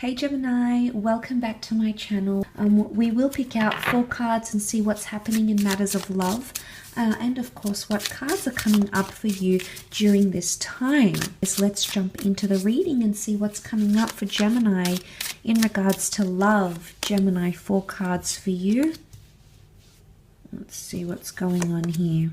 Hey Gemini, welcome back to my channel. We will pick out 4 cards and see what's happening in matters of love. And of course, what cards are coming up for you during this time. So let's jump into the reading and see what's coming up for Gemini in regards to love. Gemini, 4 cards for you. Let's see what's going on here.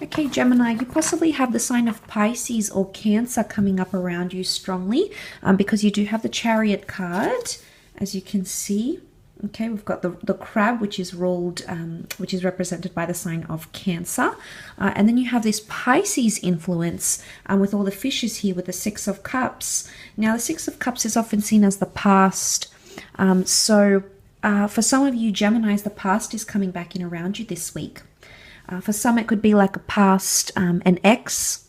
Okay, Gemini, you possibly have the sign of Pisces or Cancer coming up around you strongly because you do have the Chariot card, as you can see. Okay, we've got the crab, which is ruled, which is represented by the sign of Cancer. And then you have this Pisces influence with all the fishes here with the 6 of Cups. Now, the 6 of Cups is often seen as the past. For some of you, Geminis, the past is coming back in around you this week. For some, it could be like a past, an ex,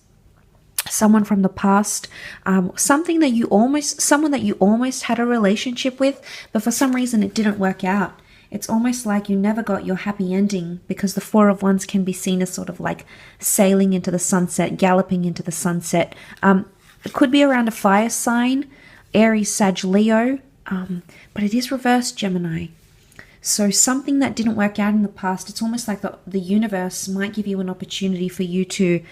someone from the past, someone that you almost had a relationship with, but for some reason it didn't work out. It's almost like you never got your happy ending because the 4 of Wands can be seen as sort of like sailing into the sunset, galloping into the sunset. It could be around a fire sign, Aries, Sag, Leo, but it is reversed, Gemini. So something that didn't work out in the past, it's almost like the universe might give you an opportunity for you to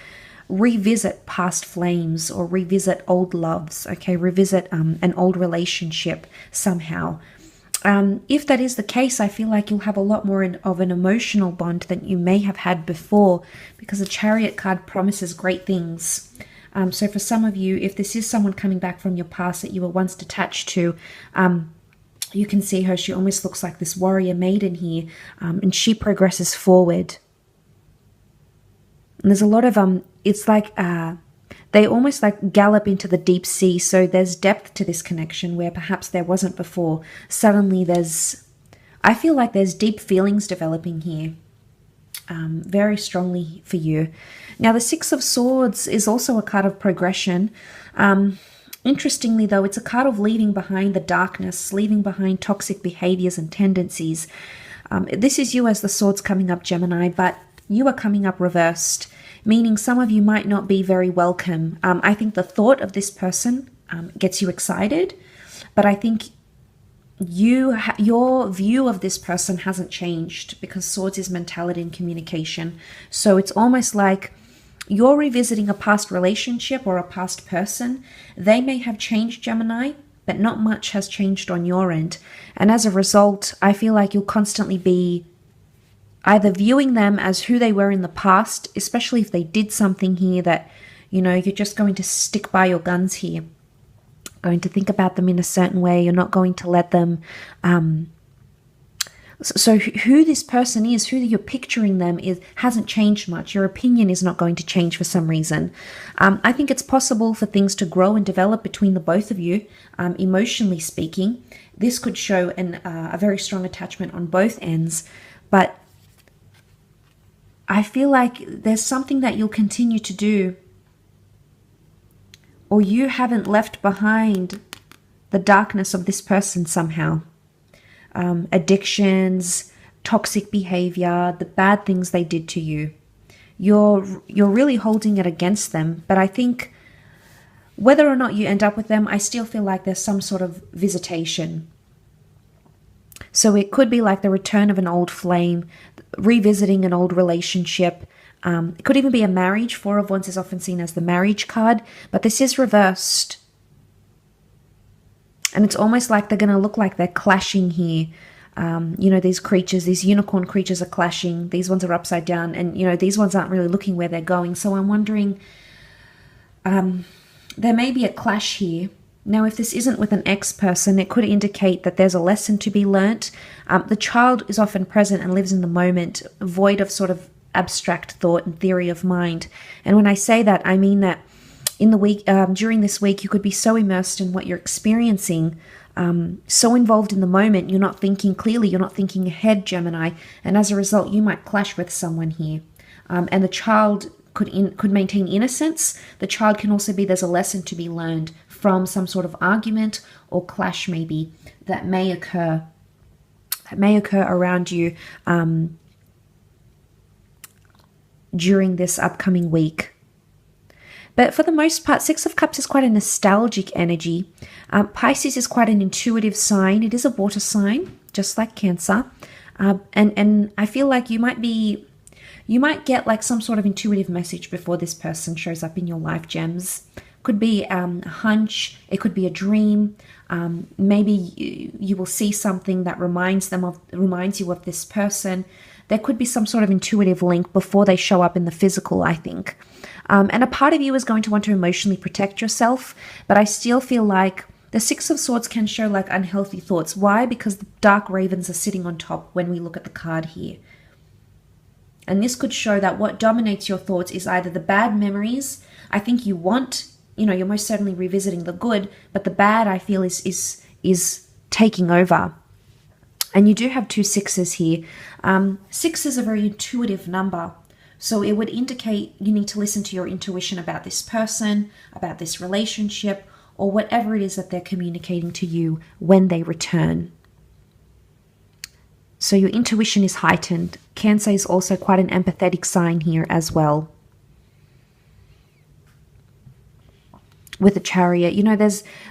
revisit past flames or revisit old loves, okay? Revisit an old relationship somehow. If that is the case, I feel like you'll have a lot more of an emotional bond than you may have had before because the Chariot card promises great things. So for some of you, if this is someone coming back from your past that you were once attached to, you can see her, she almost looks like this warrior maiden here, and she progresses forward. And there's a lot of, it's like, they almost like gallop into the deep sea, so there's depth to this connection where perhaps there wasn't before. Suddenly I feel like there's deep feelings developing here, very strongly for you. Now, the 6 of Swords is also a card of progression. Interestingly, though, it's a card of leaving behind the darkness, leaving behind toxic behaviors and tendencies. This is you as the Swords coming up, Gemini, but you are coming up reversed, meaning some of you might not be very welcome. I think the thought of this person gets you excited, but I think your view of this person hasn't changed because Swords is mentality and communication. So it's almost like you're revisiting a past relationship or a past person. They may have changed, Gemini, but not much has changed on your end. And as a result, I feel like you'll constantly be either viewing them as who they were in the past, especially if they did something here that, you're just going to stick by your guns here, going to think about them in a certain way. You're not going to let them... So who this person is, who you're picturing them hasn't changed much. Your opinion is not going to change for some reason. I think it's possible for things to grow and develop between the both of you, emotionally speaking. This could show a very strong attachment on both ends. But I feel like there's something that you'll continue to do, or you haven't left behind the darkness of this person somehow. Addictions, toxic behavior, the bad things they did to you. You're really holding it against them. But I think whether or not you end up with them, I still feel like there's some sort of visitation. So it could be like the return of an old flame, revisiting an old relationship. It could even be a marriage. 4 of Wands is often seen as the marriage card, but this is reversed. And it's almost like they're going to look like they're clashing here. These creatures, these unicorn creatures are clashing. These ones are upside down. And, these ones aren't really looking where they're going. So I'm wondering, there may be a clash here. Now, if this isn't with an ex-person, it could indicate that there's a lesson to be learnt. The child is often present and lives in the moment, void of sort of abstract thought and theory of mind. And when I say that, I mean that in the week, during this week, you could be so immersed in what you're experiencing, so involved in the moment, you're not thinking clearly, you're not thinking ahead, Gemini, and as a result, you might clash with someone here. And the child could maintain innocence. The child can also be, there's a lesson to be learned from some sort of argument or clash maybe that may occur around you during this upcoming week. But for the most part, Six of Cups is quite a nostalgic energy. Pisces is quite an intuitive sign. It is a water sign, just like Cancer. And I feel like you might get like some sort of intuitive message before this person shows up in your life, gems. Could be a hunch. It could be a dream. Maybe you will see something that reminds you of this person. There could be some sort of intuitive link before they show up in the physical, I think. And a part of you is going to want to emotionally protect yourself, but I still feel like the Six of Swords can show like unhealthy thoughts. Why? Because the dark ravens are sitting on top when we look at the card here. And this could show that what dominates your thoughts is either the bad memories. I think you want, you're most certainly revisiting the good, but the bad, I feel, is taking over. And you do have 2 sixes here. 6 is a very intuitive number. So it would indicate you need to listen to your intuition about this person, about this relationship, or whatever it is that they're communicating to you when they return. So your intuition is heightened. Cancer is also quite an empathetic sign here as well. With the Chariot,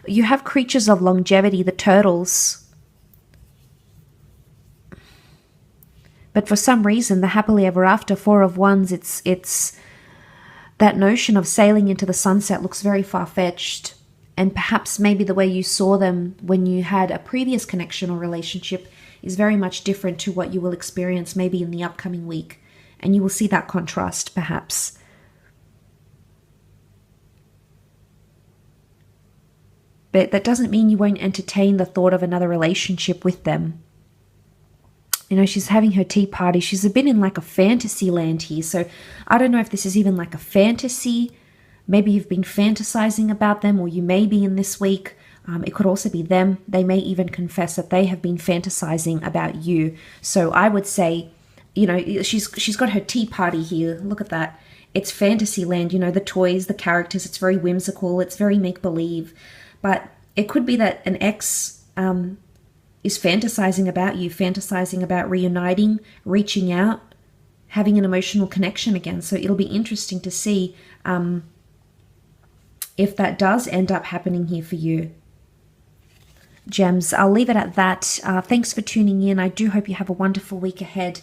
you have creatures of longevity, the turtles. But for some reason, the happily ever after, 4 of Wands, it's that notion of sailing into the sunset looks very far-fetched. And perhaps maybe the way you saw them when you had a previous connection or relationship is very much different to what you will experience maybe in the upcoming week. And you will see that contrast, perhaps. But that doesn't mean you won't entertain the thought of another relationship with them. She's having her tea party. She's a bit in like a fantasy land here. So I don't know if this is even like a fantasy. Maybe you've been fantasizing about them, or you may be in this week. It could also be them. They may even confess that they have been fantasizing about you. So I would say, she's got her tea party here. Look at that. It's fantasy land, the toys, the characters. It's very whimsical. It's very make-believe. But it could be that an ex is fantasizing about you, fantasizing about reuniting, reaching out, having an emotional connection again. So it'll be interesting to see if that does end up happening here for you. Gems, I'll leave it at that. Thanks for tuning in. I do hope you have a wonderful week ahead.